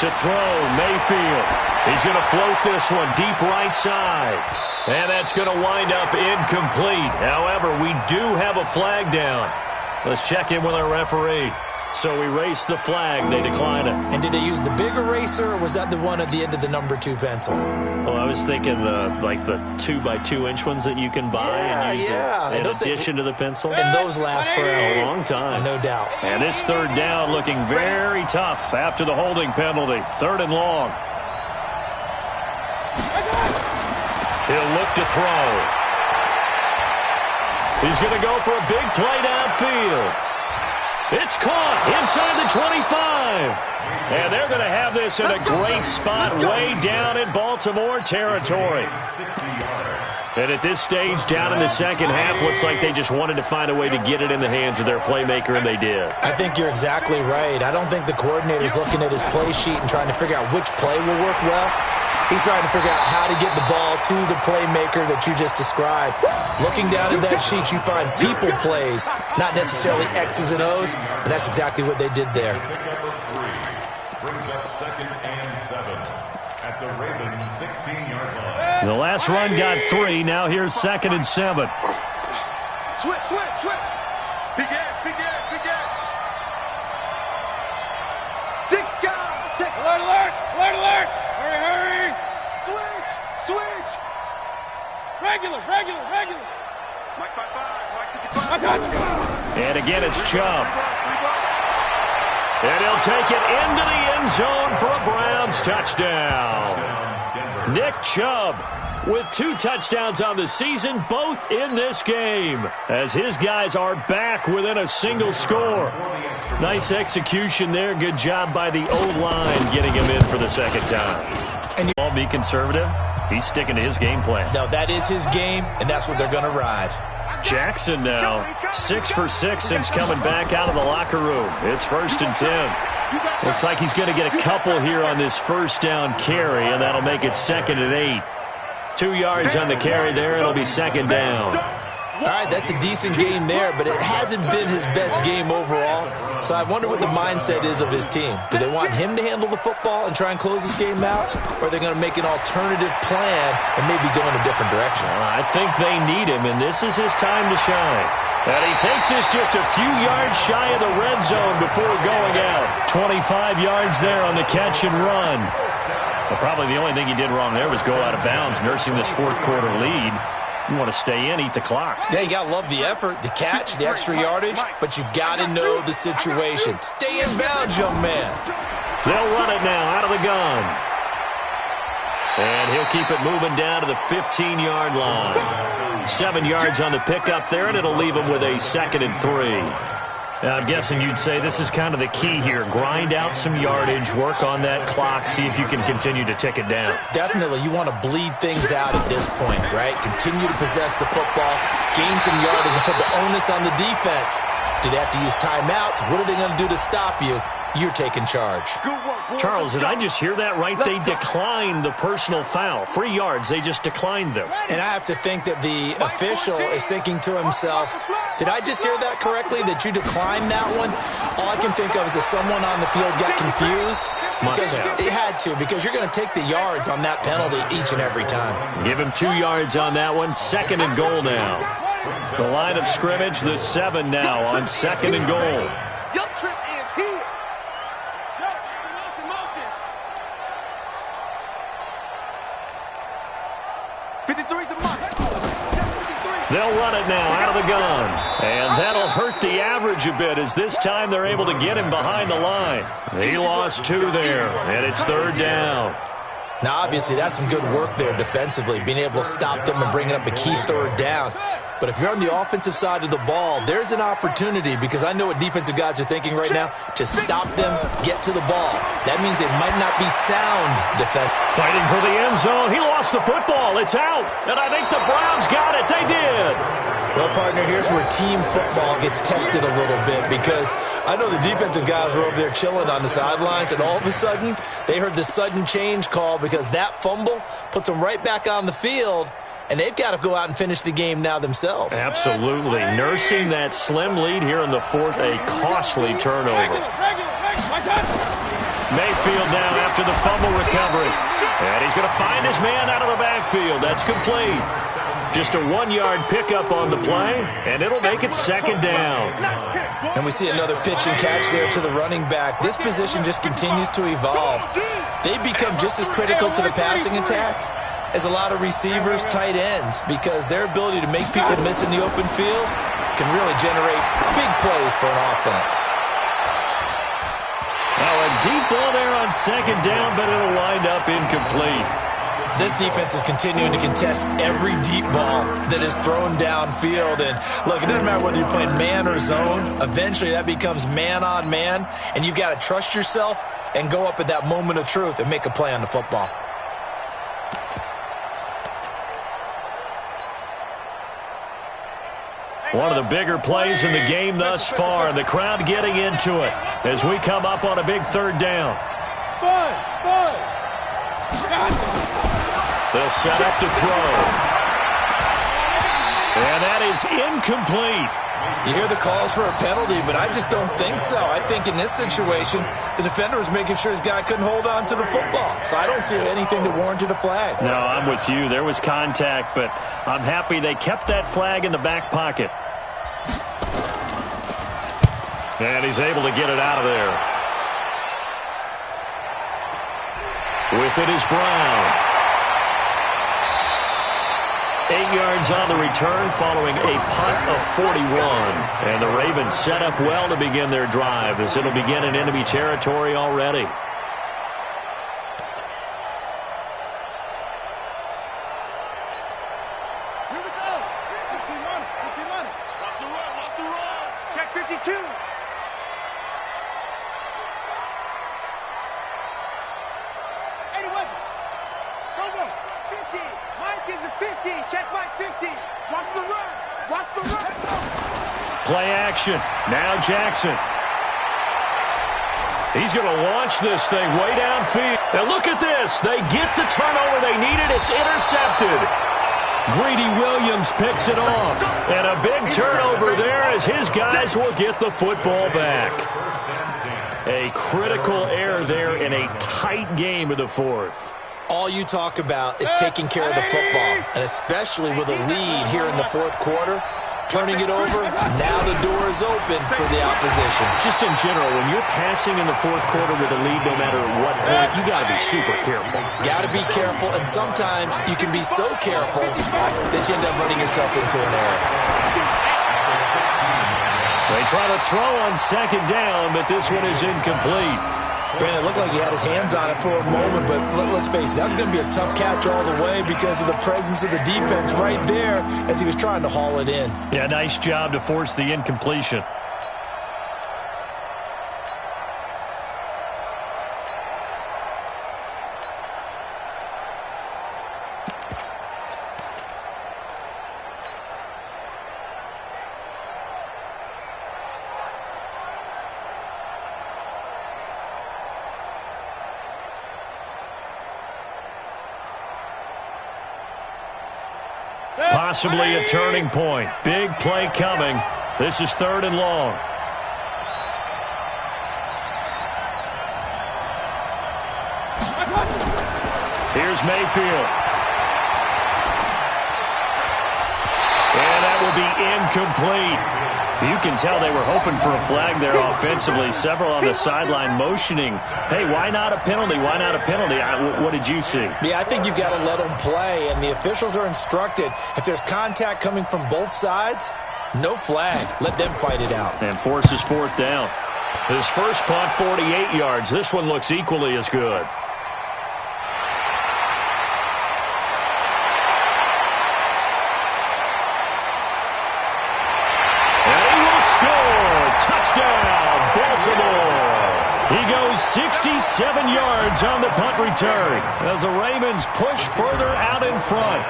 To throw, Mayfield. He's going to float this one deep right side. And that's going to wind up incomplete. However, we do have a flag down. Let's check in with our referee. So we race the flag. They decline it. And did they use the big eraser, or was that the one at the end of the number 2 pencil? Well, I was thinking the 2x2-inch ones that you can buy and use in addition to the pencil. And those last forever. A long time. No doubt. And this 3rd down looking very tough after the holding penalty. 3rd and long. He'll look to throw. He's going to go for a big play downfield. It's caught inside the 25. And they're going to have this in a great spot way down in Baltimore territory. And at this stage, down in the second half, looks like they just wanted to find a way to get it in the hands of their playmaker, and they did. I think you're exactly right. I don't think the coordinator's looking at his play sheet and trying to figure out which play will work well. He's trying to figure out how to get the ball to the playmaker that you just described. Looking down at that sheet, you find people plays, not necessarily X's and O's, and that's exactly what they did there. Brings up 2nd and 7 at the Ravens 16-yard line. The last run got 3. Now here's 2nd and 7. Switch. Begin. Alert. Hurry. Switch. Regular. Mike 55. And again, it's Chubb. And he'll take it into the end zone for a Browns touchdown. Nick Chubb with 2 touchdowns on the season, both in this game, as his guys are back within a single score. Nice execution there. Good job by the O-line getting him in for the 2nd time. And you'll be conservative. He's sticking to his game plan. No, that is his game, and that's what they're going to ride. Jackson now 6 for 6 since coming back out of the locker room. It's 1st and 10. Looks like he's going to get a couple here on this 1st down carry, and that'll make it 2nd and 8. 2 yards on the carry there. It'll be 2nd down. All right, that's a decent game there, but it hasn't been his best game overall. So I wonder what the mindset is of his team. Do they want him to handle the football and try and close this game out? Or are they going to make an alternative plan and maybe go in a different direction? I think they need him, and this is his time to shine. And he takes this just a few yards shy of the red zone before going out. 25 yards there on the catch and run. But probably the only thing he did wrong there was go out of bounds, nursing this fourth quarter lead. You want to stay in, eat the clock. Yeah, you got to love the effort, the catch, the extra yardage, but you got to know the situation. Stay in bounds, young man. They'll run it now out of the gun. And he'll keep it moving down to the 15-yard line. 7 yards on the pickup there, and it'll leave him with a 2nd and 3. Now, I'm guessing you'd say this is kind of the key here. Grind out some yardage, work on that clock, see if you can continue to tick it down. Definitely. You want to bleed things out at this point, right? Continue to possess the football, gain some yardage, and put the onus on the defense. Do they have to use timeouts? What are they going to do to stop you? You're taking charge. Charles, did I just hear that right? They declined the personal foul. 3 yards, they just declined them. And I have to think that the official is thinking to himself, did I just hear that correctly, that you declined that one? All I can think of is that someone on the field got confused. Because it had to, because you're going to take the yards on that penalty each and every time. Give him 2 yards on that one. 2nd and goal now. The line of scrimmage, the 7 now on 2nd and goal. Your trip is here. Motion. 53's the mark. They'll run it now out of the gun. And that'll hurt the average a bit as this time they're able to get him behind the line. He lost 2 there, and it's 3rd down. Now, obviously, that's some good work there defensively, being able to stop them and bringing up a key 3rd down. But if you're on the offensive side of the ball, there's an opportunity, because I know what defensive guys are thinking right now, to stop them, get to the ball. That means they might not be sound defense. Fighting for the end zone. He lost the football. It's out. And I think the Browns got it. They did. Well, partner, here's where team football gets tested a little bit, because I know the defensive guys were over there chilling on the sidelines, and all of a sudden, they heard the sudden change call because that fumble puts them right back on the field, and they've got to go out and finish the game now themselves. Absolutely. Nursing that slim lead here in the 4th, a costly turnover. Mayfield now after the fumble recovery. And he's going to find his man out of the backfield. That's complete. Just a 1-yard pickup on the play, and it'll make it 2nd down. And we see another pitch and catch there to the running back. This position just continues to evolve. They become just as critical to the passing attack as a lot of receivers, tight ends, because their ability to make people miss in the open field can really generate big plays for an offense. Now a deep ball there on 2nd down, but it'll wind up incomplete. This defense is continuing to contest every deep ball that is thrown downfield. And look, it doesn't matter whether you're playing man or zone. Eventually that becomes man on man, and you've got to trust yourself and go up at that moment of truth and make a play on the football. One of the bigger plays in the game thus far, and the crowd getting into it as we come up on a big 3rd down. They'll set up to throw. And that is incomplete. You hear the calls for a penalty, but I just don't think so. I think in this situation, the defender was making sure his guy couldn't hold on to the football. So I don't see anything that warranted a flag. No, I'm with you. There was contact, but I'm happy they kept that flag in the back pocket. And he's able to get it out of there. With it is Brown. 8 yards on the return following a punt of 41. And the Ravens set up well to begin their drive as it'll begin in enemy territory already. Here we go. 15 on it. Watch the run. Check 52. Go. 50. Mike is a 50. Check Mike 50. Watch the run. Play action. Now Jackson. He's going to launch this thing way downfield. And look at this. They get the turnover they needed. It's intercepted. Greedy Williams picks it off. And a big turnover there as his guys will get the football back. A critical error there in a tight game of the fourth. All you talk about is taking care of the football, and especially with a lead here in the fourth quarter. Turning it over, now the door is open for the opposition. Just in general, when you're passing in the fourth quarter with a lead, no matter what point, you got to be super careful. Got to be careful, and sometimes you can be so careful that you end up running yourself into an error. They try to throw on second down, but this one is incomplete. Brandon, it looked like he had his hands on it for a moment, but let's face it, that was going to be a tough catch all the way because of the presence of the defense right there as he was trying to haul it in. Yeah, nice job to force the incompletion. Possibly a turning point. Big play coming. This is 3rd and long. Here's Mayfield. And that will be incomplete. You can tell they were hoping for a flag there offensively. Several on the sideline motioning, hey, why not a penalty? Why not a penalty? What did you see? Yeah, I think you've got to let them play, and the officials are instructed. If there's contact coming from both sides, no flag. Let them fight it out. And forces 4th down. His first punt, 48 yards. This one looks equally as good. Touchdown, Baltimore. He goes 67 yards on the punt return as the Ravens push further out in front.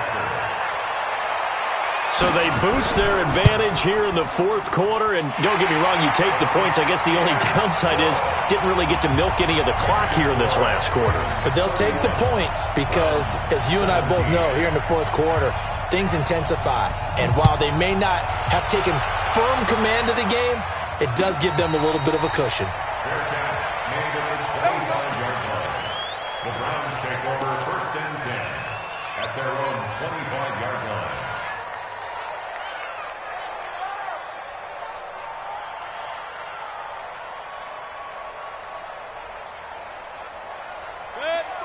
So they boost their advantage here in the fourth quarter. And don't get me wrong, you take the points. I guess the only downside is didn't really get to milk any of the clock here in this last quarter. But they'll take the points because, as you and I both know, here in the fourth quarter, things intensify. And while they may not have taken firm command of the game, it does give them a little bit of a cushion. Fair catch made at the 25-yard line. The Browns take over 1st and 10 at their own 25-yard line.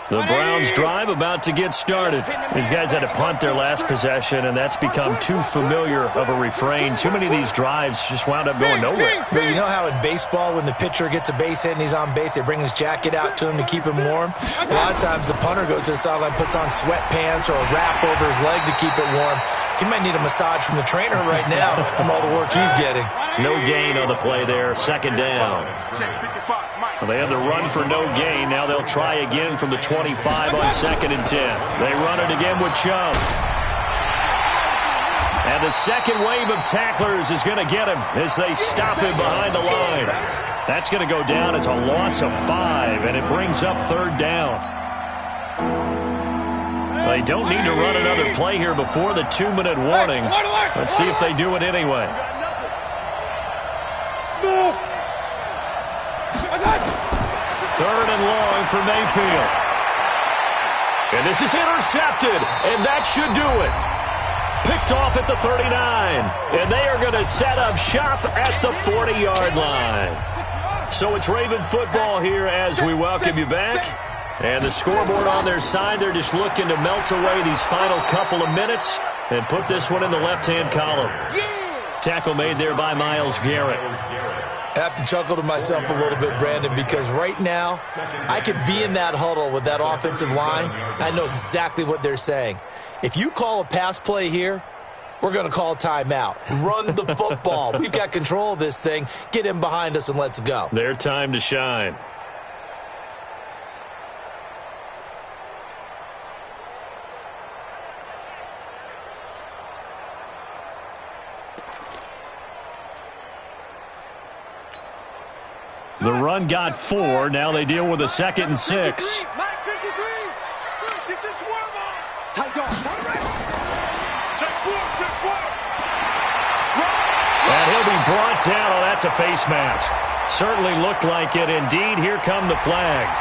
The Browns drive about to get started. These guys had to punt their last possession, and that's become too familiar of a refrain. Too many of these drives just wound up going nowhere. But you know how in baseball, when the pitcher gets a base hit and he's on base, they bring his jacket out to him to keep him warm? A lot of times the punter goes to the sideline, puts on sweatpants or a wrap over his leg to keep it warm. He might need a massage from the trainer right now from all the work he's getting. No gain on the play there. 2nd down. Well, they had the run for no gain. Now they'll try again from the 25 on 2nd and 10. They run it again with Chubb. And the second wave of tacklers is going to get him as they stop him behind the line. That's going to go down as a loss of 5, and it brings up 3rd down. They don't need to run another play here before the 2-minute warning. Let's see if they do it anyway. 3rd and long for Mayfield. And this is intercepted, and that should do it. Picked off at the 39, and they are going to set up shop at the 40-yard line. So it's Raven football here as we welcome you back. And the scoreboard on their side, they're just looking to melt away these final couple of minutes and put this one in the left-hand column. Tackle made there by Myles Garrett. I have to chuckle to myself a little bit, Brandon, because right now I could be in that huddle with that offensive line. I know exactly what they're saying. If you call a pass play here, we're going to call a timeout. Run the football. We've got control of this thing. Get in behind us and let's go. Their time to shine. The run got 4. Now they deal with a 2nd and 6. And he'll be brought down. Oh, that's a face mask. Certainly looked like it. Indeed, here come the flags.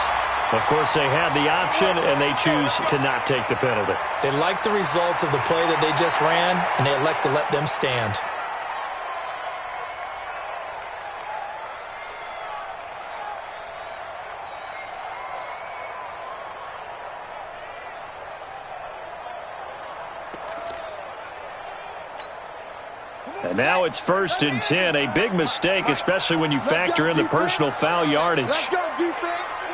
Of course, they had the option, and they choose to not take the penalty. They like the results of the play that they just ran, and they elect to let them stand. And now it's 1st and 10. A big mistake, especially when you factor in the personal foul yardage. Let's go, defense.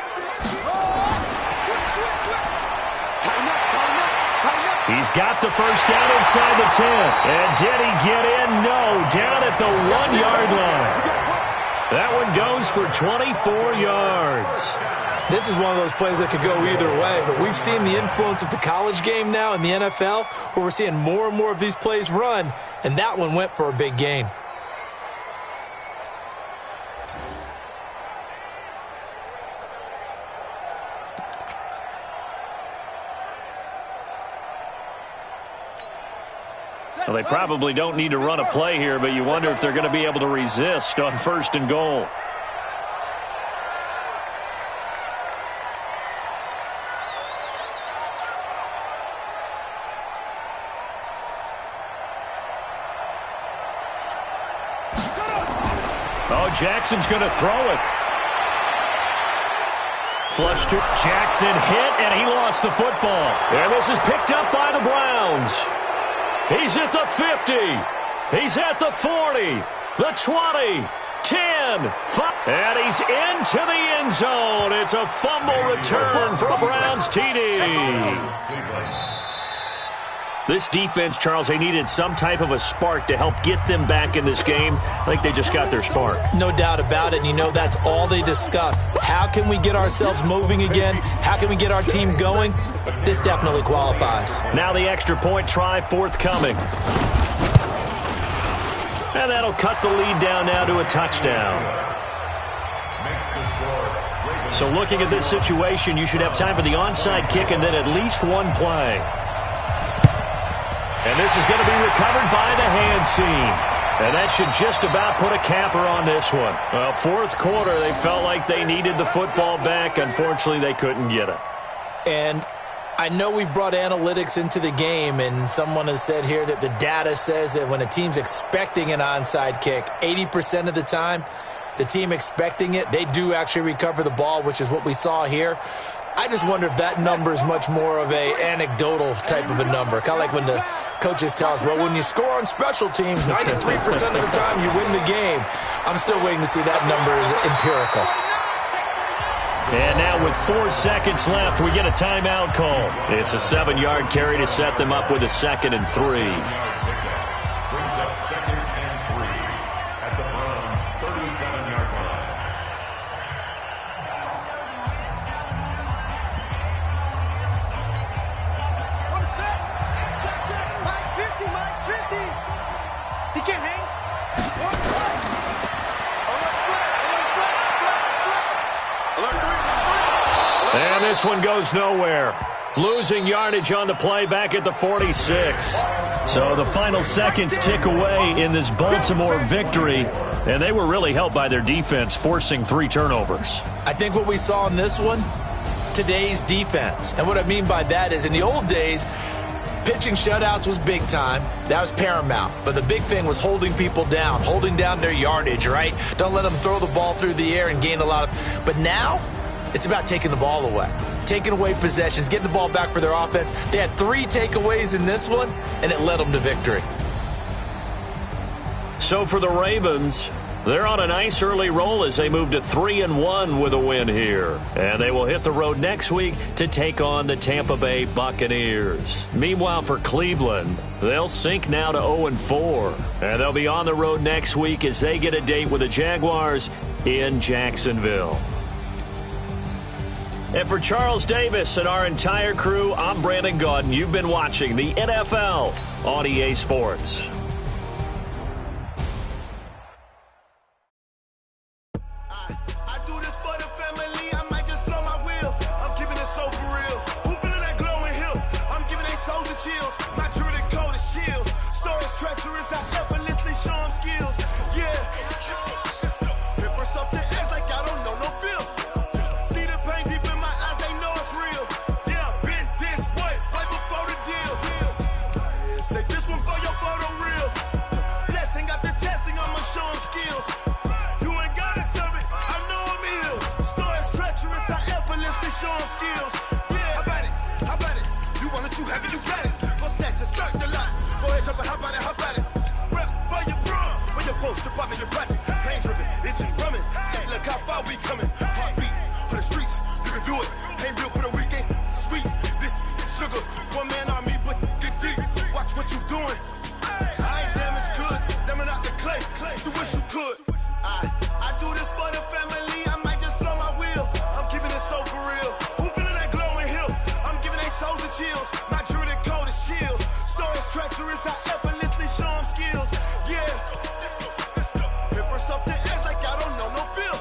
He's got the first down inside the 10. And did he get in? No, down at the 1-yard line. That one goes for 24 yards. This is one of those plays that could go either way, but we've seen the influence of the college game now in the NFL, where we're seeing more and more of these plays run, and that one went for a big gain. Well, they probably don't need to run a play here, but you wonder if they're going to be able to resist on 1st and goal. Oh, Jackson's going to throw it. Flush to Jackson hit, and he lost the football. And this is picked up by the Browns. He's at the 50. He's at the 40. The 20. 10. 5. And he's into the end zone. It's a fumble return for a Browns TD. This defense, Charles, they needed some type of a spark to help get them back in this game. I think they just got their spark. No doubt about it, and you know that's all they discussed. How can we get ourselves moving again? How can we get our team going? This definitely qualifies. Now the extra point try forthcoming. And that'll cut the lead down now to a touchdown. So looking at this situation, you should have time for the onside kick and then at least one play. And this is going to be recovered by the hands team. And that should just about put a capper on this one. Well, 4th quarter, they felt like they needed the football back. Unfortunately, they couldn't get it. And I know we brought analytics into the game, and someone has said here that the data says that when a team's expecting an onside kick, 80% of the time, the team expecting it, they do actually recover the ball, which is what we saw here. I just wonder if that number is much more of a anecdotal type of a number. Kind of like when the coaches tell us, well, when you score on special teams, 93% of the time you win the game. I'm still waiting to see that number is empirical. And now with 4 seconds left, we get a timeout call. It's a 7-yard carry to set them up with a 2nd and 3. Brings up 2nd and 3 at the Browns' 37-yard line. He can't hang. And this one goes nowhere. Losing yardage on the play back at the 46. So the final seconds tick away in this Baltimore victory. And they were really helped by their defense, forcing 3 turnovers. I think what we saw in this one, today's defense. And what I mean by that is in the old days, pitching shutouts was big time. That was paramount. But the big thing was holding people down, holding down their yardage, right? Don't let them throw the ball through the air and gain a lot of... But now, it's about taking the ball away. Taking away possessions, getting the ball back for their offense. They had 3 takeaways in this one, and it led them to victory. So for the Ravens, they're on a nice early roll as they move to 3-1 with a win here. And they will hit the road next week to take on the Tampa Bay Buccaneers. Meanwhile, for Cleveland, they'll sink now to 0-4. And they'll be on the road next week as they get a date with the Jaguars in Jacksonville. And for Charles Davis and our entire crew, I'm Brandon Gaudin. You've been watching the NFL on EA Sports. Chills, my truly cold is chill. you got it. Go snatch it, skirt the lot. Go ahead, jump it, hop on it, hop at it. Rep for your bro, for your post, department, your projects. Pain driven, itching, drumming. Hey, look how far we coming. Heartbeat on the streets, you can do it. Ain't built for the weekend. Sweet, this sugar, one man army, but get deep. Watch what you doing. I ain't damaged goods, damn it out the clay. You wish you could. I do this for the family. I might just blow my wheel. I'm keeping it so for real. Who feeling that glowing hill? I'm giving they souls the chills. My jewelry code is chill. Stories treacherous, I effortlessly show them skills. Yeah. Hip first off the edge like I don't know no feel.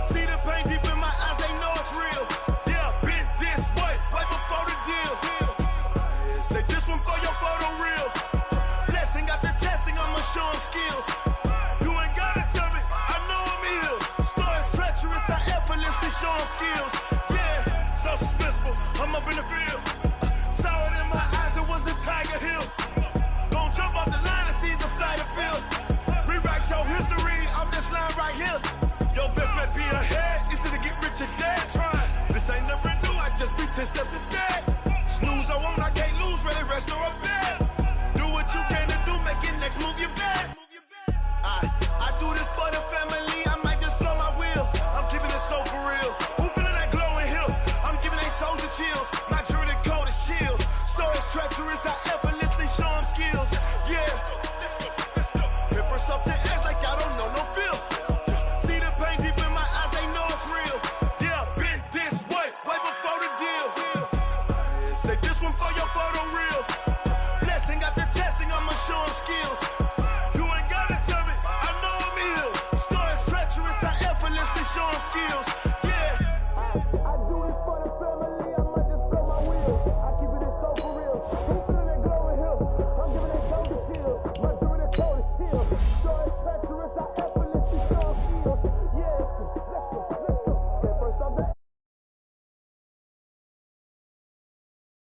See the pain deep in my eyes, they know it's real. Yeah, been this way, right before the deal. Say this one for your photo real. Blessing after testing, I'ma show them skills. You ain't gotta tell me, I know I'm ill. Stories treacherous, I effortlessly show them skills. Yeah, so suspenseful, I'm up in the field. Saw it in my eyes, it was the Tiger Hill. Gon' jump off the line and see the flight of field. Rewrite your history off this line right here. Your best bet be ahead, easy to get rich or dead trying. This ain't never new, I just be 10 steps instead. Snooze, I won't, I can't lose, ready, rest or a bed. Do what you can to do, make it next move your best. I do this for the family, I might just blow my wheel. I'm keeping it so for real. Who feeling that glowing hill? I'm giving they souls the chills. My jewelry code is chill. Stories treacherous, I effortlessly show them skills. Yeah. Hip first off the edge like I don't know no feel. See the pain deep in my eyes, they know it's real. Yeah, been this way, way before the deal. Say this one for your photo real. Blessing after testing, I'ma show them skills. You ain't gotta tell me, I know I'm ill. Stories treacherous, I effortlessly show them skills.